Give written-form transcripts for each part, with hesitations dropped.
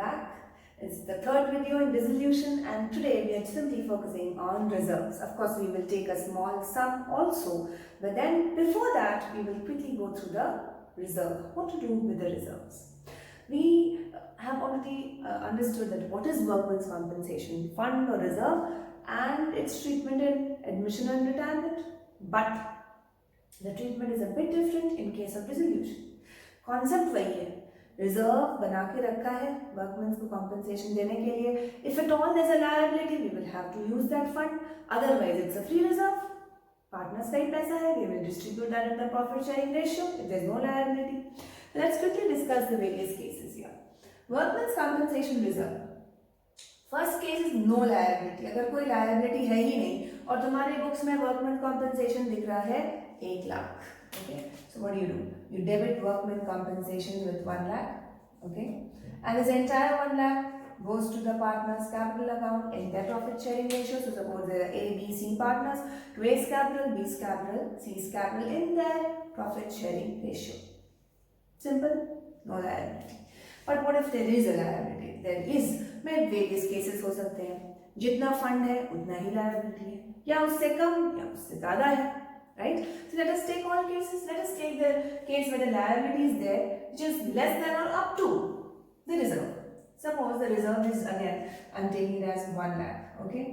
back. It's the third video in dissolution, and today we are simply focusing on reserves. Of course, we will take a small sum also, but then before that, we will quickly go through the reserve. What to do with the reserves? We have already understood that what is workman's compensation fund or reserve and its treatment in admission and retirement. But the treatment is a bit different in case of dissolution. Concept वही है, reserve बना के रखा है workmen's को compensation देने के लिए. If at all there's a liability, we will have to use that fund. Otherwise, it's a free reserve. Partners का ही पैसा है, we will distribute that in the profit sharing ratio if there's no liability. Let's quickly discuss the various cases here. Workmen's compensation reserve. First case is no liability. अगर कोई liability है ही नहीं और तुम्हारे books में workmen's compensation दिख रहा है 8 lakh. Okay, so what do? You debit workman compensation with 1 lakh. Okay, and this entire 1 lakh goes to the partner's capital account in their profit sharing ratio. So suppose there are A, B, C partners, to A's capital, B's capital, C's capital in their profit sharing ratio. Simple, no liability. But what if there is a liability? There is. में various cases हो सकते हैं. जितना fund है उतना ही liability है, या उससे कम या उससे ज़्यादा है. Right? So let us take all cases. Let us take the case where the liability is there, which is less than or up to the reserve. Suppose the reserve is, again, I'm taking it as 1 lakh. Okay?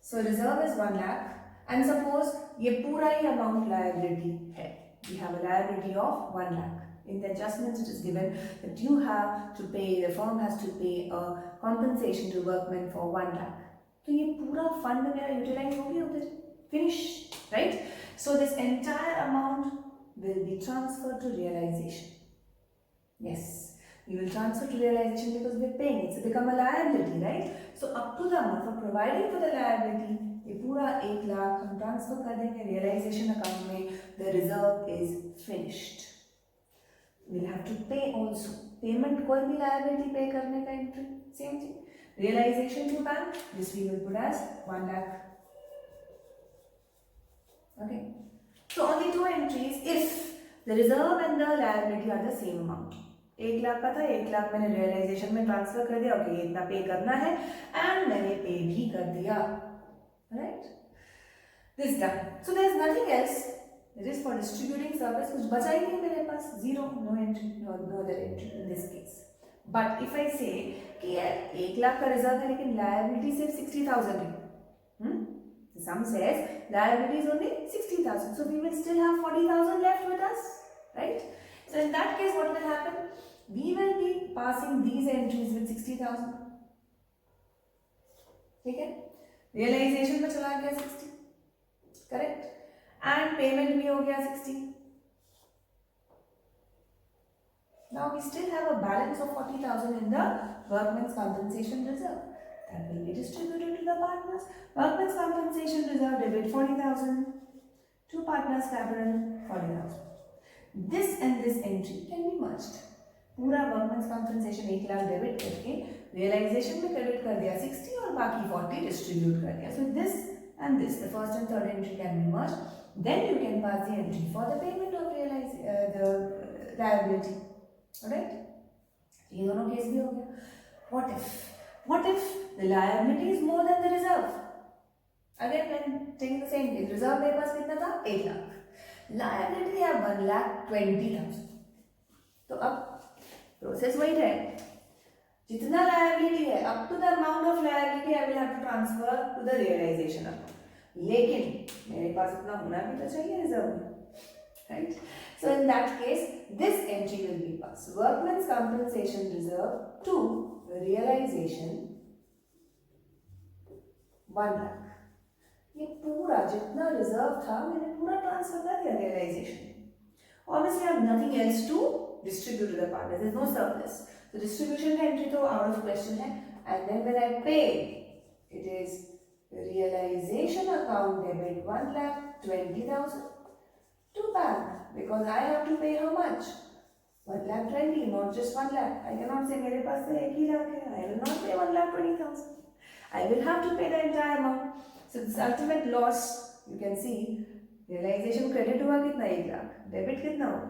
So reserve is 1 lakh, and suppose ये पूरा ही amount liability है. We have a liability of 1 lakh. In the adjustments it is given that you have to pay, the firm has to pay a compensation to workmen for 1 lakh. तो ये पूरा fund मेरा utilize हो गया उधर. Finish, right? So this entire amount will be transferred to realization. Yes, we will transfer to realization because we are paying. It's become a liability, right? So up to the amount for providing for the liability, ये पूरा 1 lakh हम transfer कर देंगे realization account में. The reserve is finished. We'll have to pay also. Payment कोई भी liability pay करने का entry, same thing. Realization to bank, this we will put as 1 lakh. Okay, so only two entries if the reserve and the liability are the same amount. 1 lakh का था, 1 लाख मैंने realization में transfer कर दिया. Okay, इतना pay करना है and मैंने pay भी कर दिया. Right? This done. So there is nothing else. It is for distributing service. कुछ बचा ही नहीं मेरे पास. Zero, no entry, no other entry in this case. But if I say कि यार 1 लाख का reserve है लेकिन liability सिर्फ 60,000 है. The sum says liability is only 60,000. So we will still have 40,000 left with us, right? So in that case, what will happen? We will be passing these entries with 60,000. Okay? Realization में चला गया 60, correct? And payment भी हो गया 60. Now we still have a balance of 40,000 in the workmen's compensation reserve. That will be distributed to the partners. Workmen's compensation reserve debit 40,000. Two partners capital 40,000. This and this entry can be merged. पूरा workmen's compensation 1 lakh debit करके realization में credit कर दिया 60 और बाकी 40 distribute कर दिया. So this and this, the first and third entry can be merged. Then you can pass the entry for the payment of the liability. Alright? ये दोनों केस भी हो गया. What if the liability is more than the reserve? Again, when taking the same case, reserve मेरे पास कितना था? 8 lakh. Liability है 1,20,000. तो अब process वही है. जितना liability है, up to the amount of liability I will have to transfer to the realization account. लेकिन मेरे पास इतना होना भी तो चाहिए reserve में, right? So in that case, this entry will be passed. Workmen's compensation reserve to realization 1 lakh. ये पूरा जितना reserve था मैंने पूरा transfer कर दिया realization. Obviously, I have nothing else to distribute to the partners. There is no surplus. So distribution का entry तो out of question है. And then when I pay, it is realization account debit 1,20,000 to bank because I have to pay how much? 1,20,000, not just 1 lakh. I cannot say मेरे पास तो 1 ही लाख है. I will not pay 1,20,000. I will have to pay the entire amount. So this ultimate loss, you can see, realization credit हुआ कितना 1 lakh, debit कितना हुआ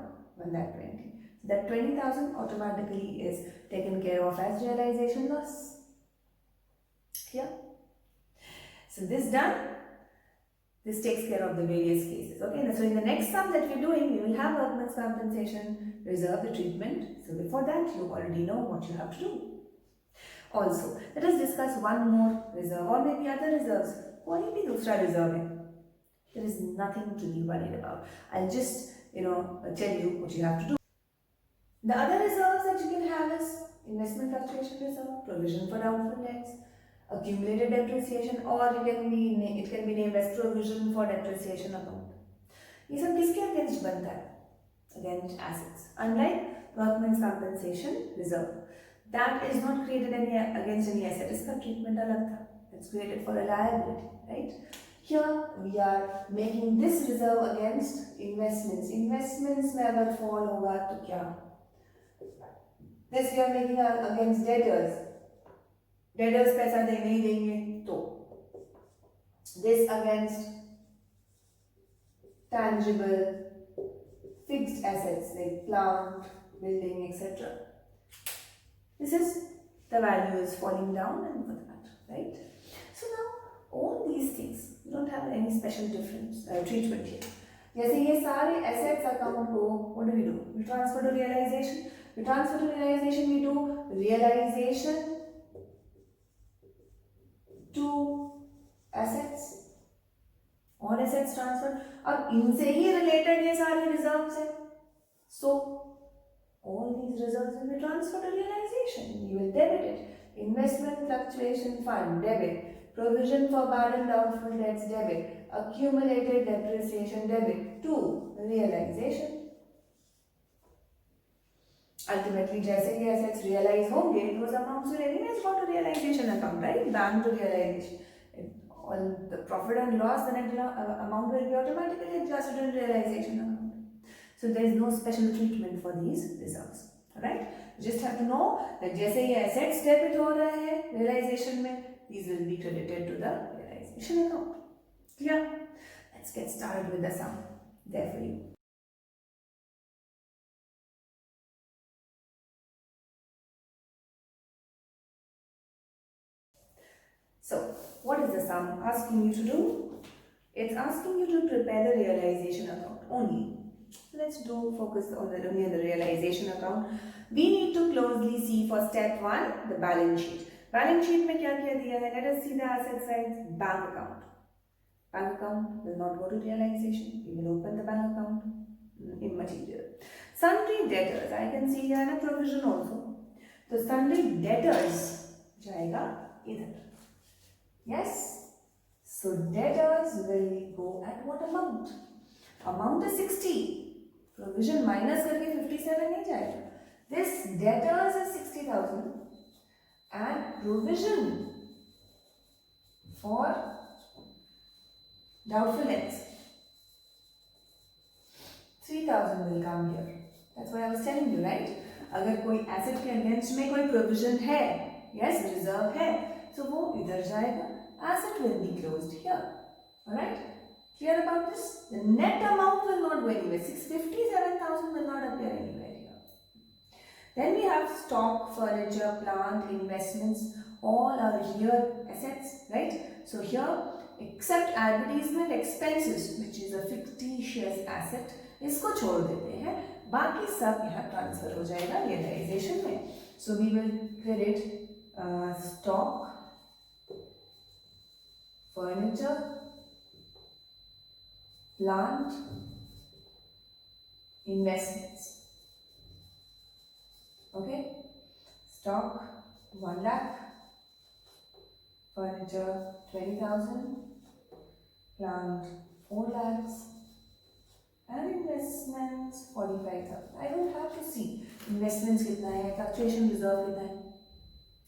1,20,000. that 20,000 automatically is taken care of as realization loss. Clear? So this done. This takes care of the various cases. Okay, so in the next sum that we're doing, we will have workman's compensation, reserve the treatment. So before that, you already know what you have to do. Also, let us discuss one more reserve or maybe other reserves. कोई भी दूसरा reserve है. There is nothing to be worried about. I'll just, tell you what you have to do. The other reserves that you can have is investment fluctuation reserve, provision for doubtful debts, accumulated depreciation, or it can be named as provision for depreciation account. ये सब किसके against बनता है? Against assets. Unlike workman's compensation reserve, that is not created against any asset. इसका treatment अलग था. It's created for a liability, right? Here we are making this reserve against investments. Investments में अगर fall होगा तो क्या? This we are making against debtors. Debtors पैसा नहीं देंगे तो. This against tangible fixed assets like plant, building, etc. This is the value is falling down and for that, right? So now all these things you don't have any special difference treatment here. जैसे ये सारे assets account को what do? We transfer to realization. We transfer to realization. We do realization to assets. All assets transfer. अब इनसे ही related ये सारे reserves हैं. So all these reserves will be transferred to realization. You will debit it. Investment fluctuation fund, debit. Provision for bad and doubtful debts, debit. Accumulated depreciation, debit. To realization. Ultimately, जैसे ये assets realize होंगे, those amounts will anyways go to realization account, right? Bank to realization. All the profit and loss, the net amount will be automatically adjusted in realization account. So there is no special treatment for these reserves. Alright? You just have to know that जैसे ये assets debit हो रहे हैं realization में, these will be credited to the realization account. Clear? Let's get started with the sum. There for you. So, what is the sum asking you to do? It's asking you to prepare the realization account only. So let's focus only on the realization account. We need to closely see for step 1 the balance sheet. Balance sheet में क्या क्या दिया है? Let us see the asset side. Bank account. Bank account will not go to realization. We will open the bank account. Immaterial. Sundry debtors. I can see here a provision also. So sundry debtors जाएगा इधर. Yes. So debtors will go at what amount? Amount is 60. Provision minus करके 57 नहीं जाएगा. This debtors is 60,000 and provision for doubtful debts 3,000 will come here. That's what I was telling you, right? अगर कोई asset के against में कोई provision है, yes, reserve है, so वो इधर जाएगा. Asset will be closed here. Alright? Clear about this? The net amount will not go anywhere. 57,000 will not appear anywhere here. Then we have stock, furniture, plant, investments. All are here assets, right? So here, except advertisement expenses, which is a fictitious asset, इसको छोड़ देते हैं. बाकी सब यहाँ transfer हो जाएगा realization में. So we will credit stock, furniture, plant, investments. Okay? Stock 1 lakh, furniture 20,000, plant 4 lakhs, and investments 45,000. I don't have to see investments कितना है, fluctuation reserve कितना है,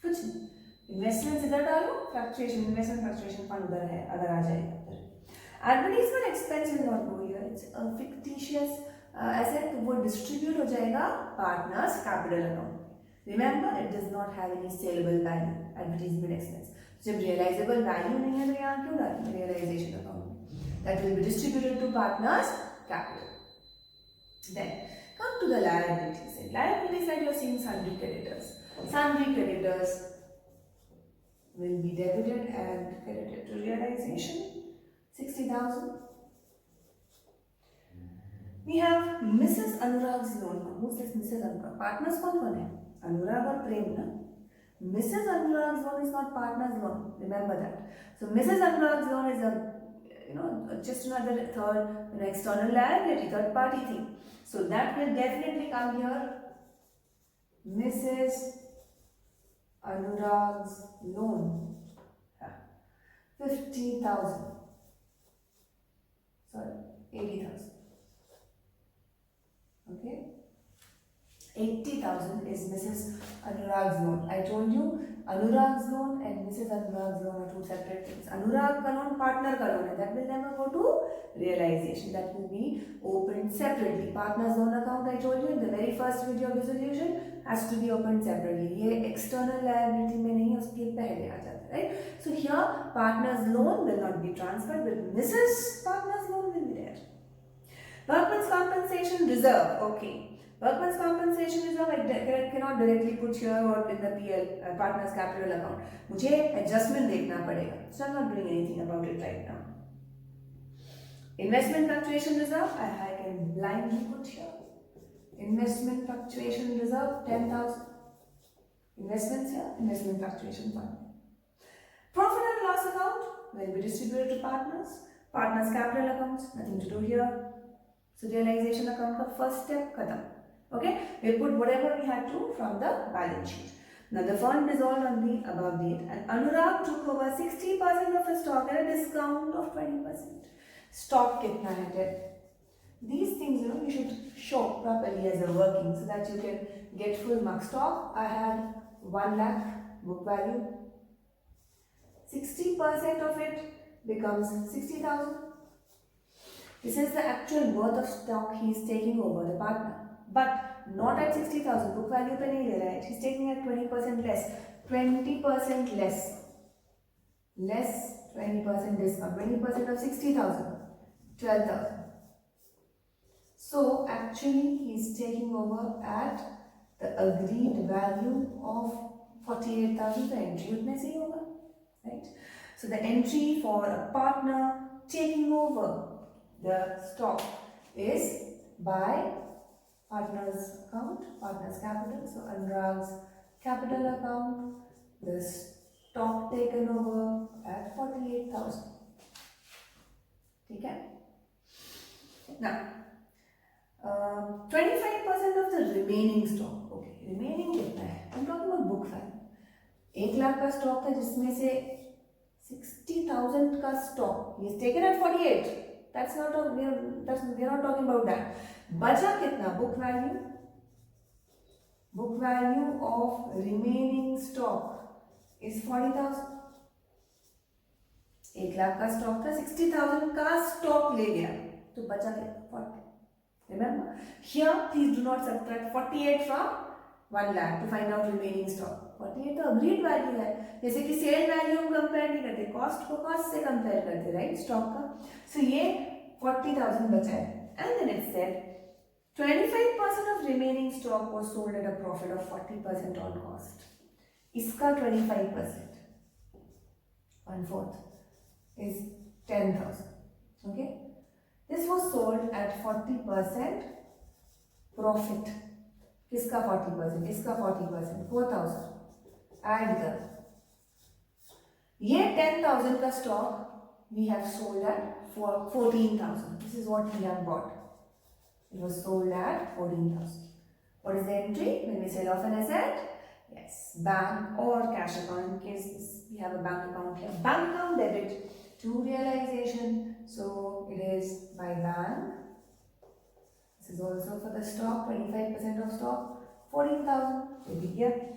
कुछ नहीं. Investments इधर डालो, investment fluctuation fund उधर है, अगर आ जाएगा उधर. Advertisement expense will not go here. It's a fictitious asset. वो distribute हो जाएगा partners capital account. Remember, it does not have any saleable value. Advertisement expense. जब realizable value नहीं है तो यहाँ क्यों डालें realization account? That will be distributed to partners capital. Then come Come to the liabilities. In liabilities, like you are seeing sundry creditors. Sundry creditors will be debited and credited to realization, 60,000. We have Mrs. Anurag's loan. Who's this Mrs. Anurag? Partners कौन है? Anurag और Prem ना? Mrs. Anurag's loan is not partner's loan. Remember that. So Mrs. Anurag's loan is just another third external liability, third party thing. So that will definitely come here. Mrs. Anurag's loan, 50,000. Sorry, 80,000. Okay, 80,000 is Mrs. Anurag's loan. I told you Anurag's loan and Mrs. Anurag's loan are two separate things. Anurag ka loan, partner ka loan, and that will never go to realization. That will be opened separately. Partner's loan account, I told you in the very first video of dissolution, has to be opened separately. ये external liability में नहीं, उसके पहले आ जाता है, right? So here partner's loan will not be transferred, but Mrs. partner's loan will be there. Workman's compensation reserve, okay. Workman's compensation reserve I cannot directly put here or in the PL partner's capital account. मुझे adjustment देखना पड़ेगा. So I'm not doing anything about it right now. Investment fluctuation reserve I can blindly put here. Investment fluctuation reserve 10,000. Investments here, investment fluctuation fund. Profit and loss account will be distributed to partners. Partners capital accounts, nothing to do here. So realization account ka first step khatam. Okay, we put whatever we had to from the balance sheet. Now the fund dissolved on the above date and Anurag took over 60% of the stock at a discount of 20%. Stock kitna hai debt. These things you should show properly as a working so that you can get full mark. Stock I had 1 lakh book value. 60% of it becomes 60,000. This is the actual worth of stock he is taking over, the partner. But not at 60,000. Book value pe nahi le raha hai. He's taking at 20% less. 20% less. Less 20% discount. 20% of 60,000. 12,000. So actually he is taking over at the agreed value of 48,000. The entry utne se hi hoga. Right? So the entry for a partner taking over the stock is by partner's account, partner's capital. So Anurag's capital account, the stock taken over at 48,000. Okay? Now, 25% of the remaining stock. Okay, remaining कितना है? I'm talking about book value. 1 lakh का stock था जिसमें से 60,000 का stock. He is taken at 48. That's not a, we are not talking about that. बचा कितना? Book value. Book value of remaining stock is 40,000. 1 lakh का stock था, 60,000 का stock ले गया, तो बचा 40. Remember? Here, please do not subtract 48 from 1 lakh to find out remaining stock. 48 तो agreed value है. जैसे कि sale value हम compare नहीं करते, cost को cost से compare करते, right? Stock का. So ये 40,000 बचा है. And then it said 25% of remaining stock was sold at a profit of 40% on cost. इसका 25%, 1/4 is 10,000. Okay? This was sold at 40% profit. किसका 40%? इसका 40%, 4,000. Add कर. ये 10,000 का stock we have sold at 14,000. This is what we have bought. It was sold at 14,000. What is the entry when we sell off an asset? Yes, bank or cash account. In case we have a bank account here. Bank account debit to realization. So it is by bank. This is also for the stock, 25% of stock, 14,000 will be here.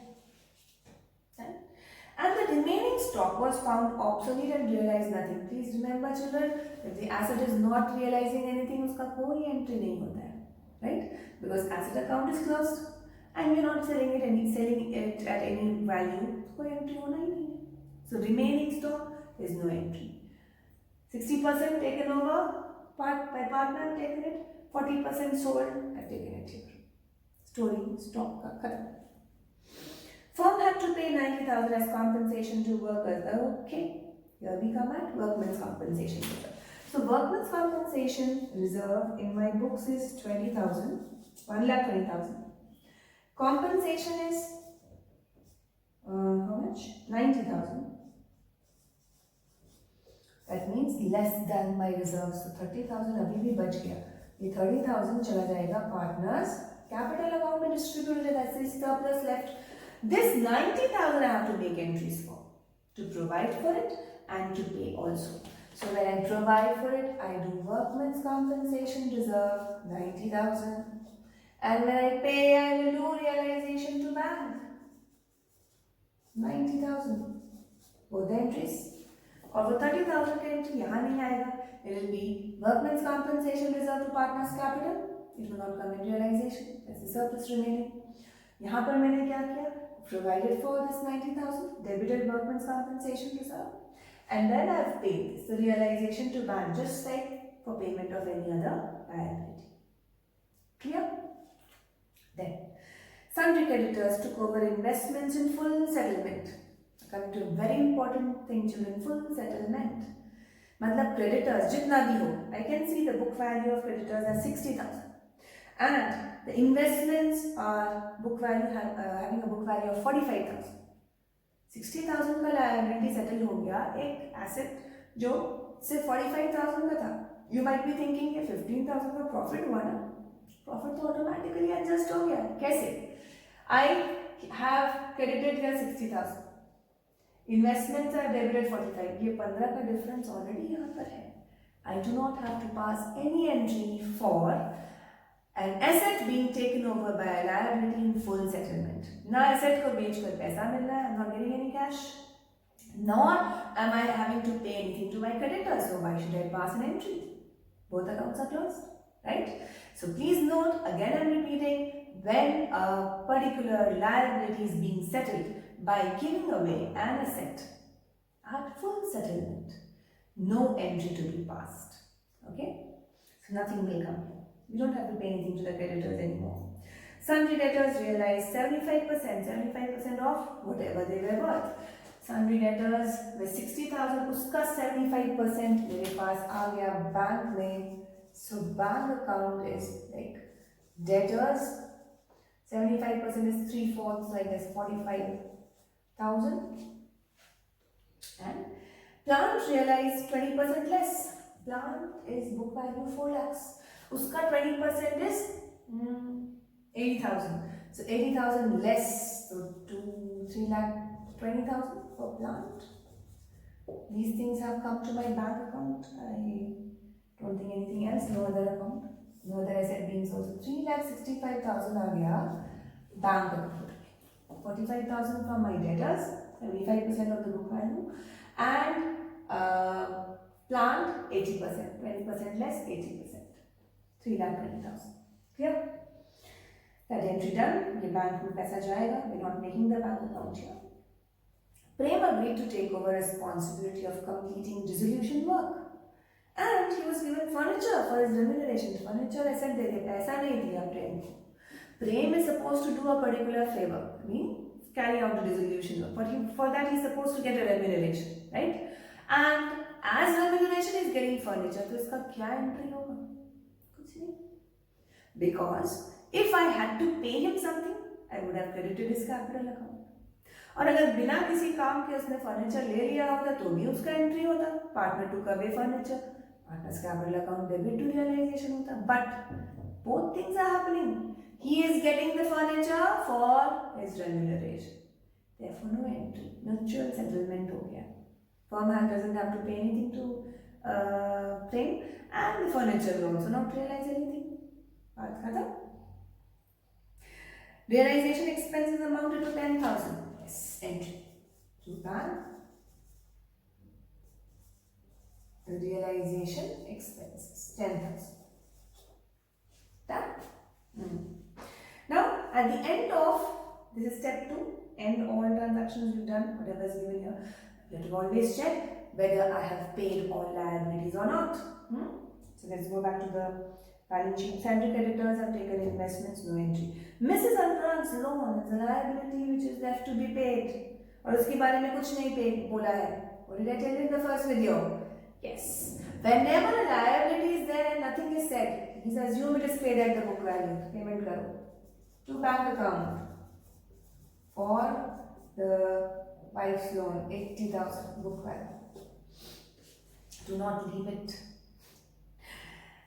And the remaining stock was found obsolete and realized nothing. Please remember children, if the asset is not realizing anything, उसका कोई entry नहीं होता है, right? Because asset account is closed and we are not selling it at any value, कोई entry होना ही नहीं है. So remaining stock is no entry. 60% taken over by partner, taken it. 40% sold, I've taken it here. Story stop. Khatam. Firm had to pay 90,000 as compensation to workers. Okay, here we come at workmen's compensation reserve. So workmen's compensation reserve in my books is 20,000, 1,20,000. Compensation is how much? 90,000. That means less than my reserves. So 30,000 अभी भी बच गया. ये 30,000 चला जाएगा partners capital account में distributed as is surplus left. This 90,000 I have to make entries for, to provide for it and to pay also. So when I provide for it, I do workmen's compensation reserve 90,000, and when I pay, I will do realization to bank 90,000. Both the entries. और वो 30,000 का entry यहाँ नहीं आएगा. It will be workmen's compensation reserve to partners capital. It will not come in realization. That's the surplus remaining. यहाँ पर मैंने क्या किया? Provided for this 90,000, debited workmen's compensation reserve, and then I've paid this, the realization to bank, just like for payment of any other liability. Clear? Then, sundry creditors took over investments in full settlement. Coming to a very important thing, children, full settlement. मतलब creditors जितना भी हो, I can see the book value of creditors as 60,000. And the investments are book value having a book value of 45,000. 60,000 का liability settle हो गया एक asset जो सिर्फ 45,000 का था. You might be thinking कि 15,000 का profit हुआ ना? Profit तो automatically adjust हो गया. कैसे? I have credited here 60,000. Investments are debited 45. ये 15 का difference already यहाँ पर है. I do not have to pass any entry for an asset being taken over by a liability in full settlement. ना asset को बेचकर पैसा मिल रहा है, I'm not getting any cash. Nor am I having to pay anything to my creditors, so why should I pass an entry? Both accounts are closed, right? So please note, again I'm repeating, when a particular liability is being settled by giving away an asset at full settlement, no entry to be passed, okay? So nothing will come here. We don't have to pay anything to the creditors anymore. Sundry debtors realized 75% of whatever they were worth. Sundry debtors with 60,000, उसका 75% मेरे पास आ गया bank में. So bank account is like debtors. 75% is 3/4, so I guess 45,000. And plant realized 20% less. Plant is book value 4 lakhs. उसका 20% is 80,000. So 80,000 less, so 3 lakh 20,000 for plant. These things have come to my bank account. I don't think anything else. No other account. No other asset being sold. So 3,65,000 आ गया bank account. 45,000 from my debtors, 75% of the book value, and plant 80%, 20% less, 80%. 3,20,000. Clear? That entry done. ये bank में पैसा जाएगा. We're not making the bank account here. Prem agreed to take over responsibility of completing dissolution work, and he was given furniture for his remuneration. Furniture asset दे दिया, पैसा नहीं दिया प्रेम को. Prem is supposed to do a particular favor. I mean, carry out the dissolution work. But for that, he's supposed to get a remuneration, right? And as remuneration, he's getting furniture. तो इसका क्या entry होगा? Because if I had to pay him something, I would have credited his capital account. और अगर बिना किसी काम के उसने फर्नीचर ले लिया होता तो भी उसका एंट्री होता. पार्टनर टू कवे furniture, partners capital account debit to realization होता. But both things are happening. He is getting the furniture for his remuneration. Therefore, no entry. Mutual settlement हो गया. Firm doesn't have to pay anything to Prem, and the furniture will also not realize anything. बात खत्म. Realization expenses amounted to 10,000. Yes, entry. So bank. The realization expenses 10,000. Done. Now, at the end of this is step 2. End all transactions you've done. Whatever is given here, you have to always check whether I have paid all liabilities or not. So let's go back to the Balance sheet centric creditors have taken investments, no entry. Mrs. Anurag's loan is a liability which is left to be paid. और उसके बारे में कुछ नहीं बोला है. What did I tell you in the first video? Yes. Whenever a liability is there and nothing is said, it is assumed it is paid at the book value. Payment karo. To bank account for the wife's loan, 80,000 book value. Do not leave it.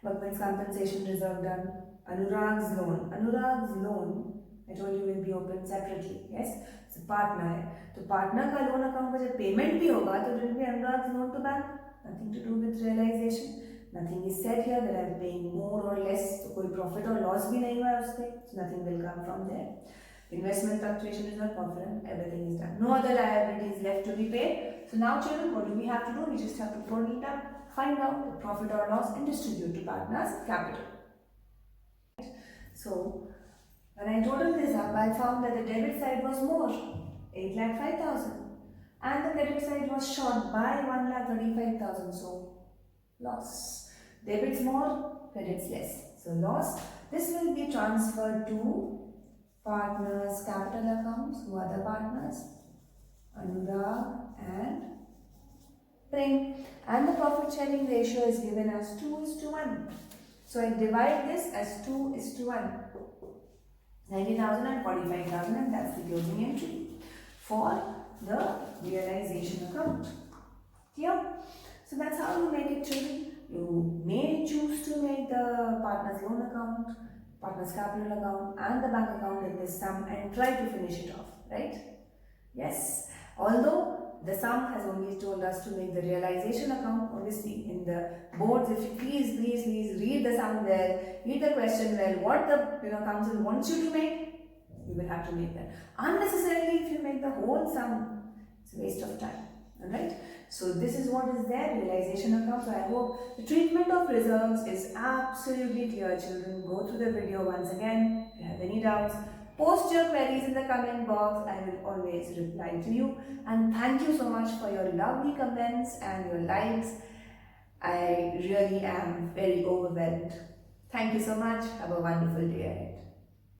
Workman's compensation reserve done. Anurag's loan. Anurag's loan, I told you, will be opened separately. Yes? So partner है. तो partner का loan account का जब payment भी होगा तो it will be Anurag's loan to bank. Nothing to do with realization. Nothing is said here that I am paying more or less. तो कोई profit or loss भी नहीं हुआ है उससे. So nothing will come from there. Investment fluctuation is not confident. Everything is done. No other liability is left to be paid. So now children, what do we have to do? We just have to total it up, find out the profit or loss and distribute to partners' capital. So when I totaled this up, I found that the debit side was more, 8,05,000, and the credit side was short by 1,35,000. So loss. Debits more, credits less. So loss. This will be transferred to partners' capital accounts. Who are the partners? Anurag and Prem. And the profit sharing ratio is given as 2:1. So I divide this as 2:1. 90,000 and 45,000, and that's the closing entry for the realization account. Clear? So that's how you make it, children. You may choose to make the partner's loan account, partner's capital account and the bank account in this sum and try to finish it off, right? Yes. Although the sum has only told us to make the realization account, obviously in the boards, if you please read the sum well, read the question well, what the council wants you to make, you will have to make that. Unnecessarily, if you make the whole sum, it's a waste of time. Alright? So this is what is there, realization account. So I hope the treatment of reserves is absolutely clear, children. Go through the video once again. If you have any doubts, post your queries in the comment box. I will always reply to you. And thank you so much for your lovely comments and your likes. I really am very overwhelmed. Thank you so much. Have a wonderful day ahead.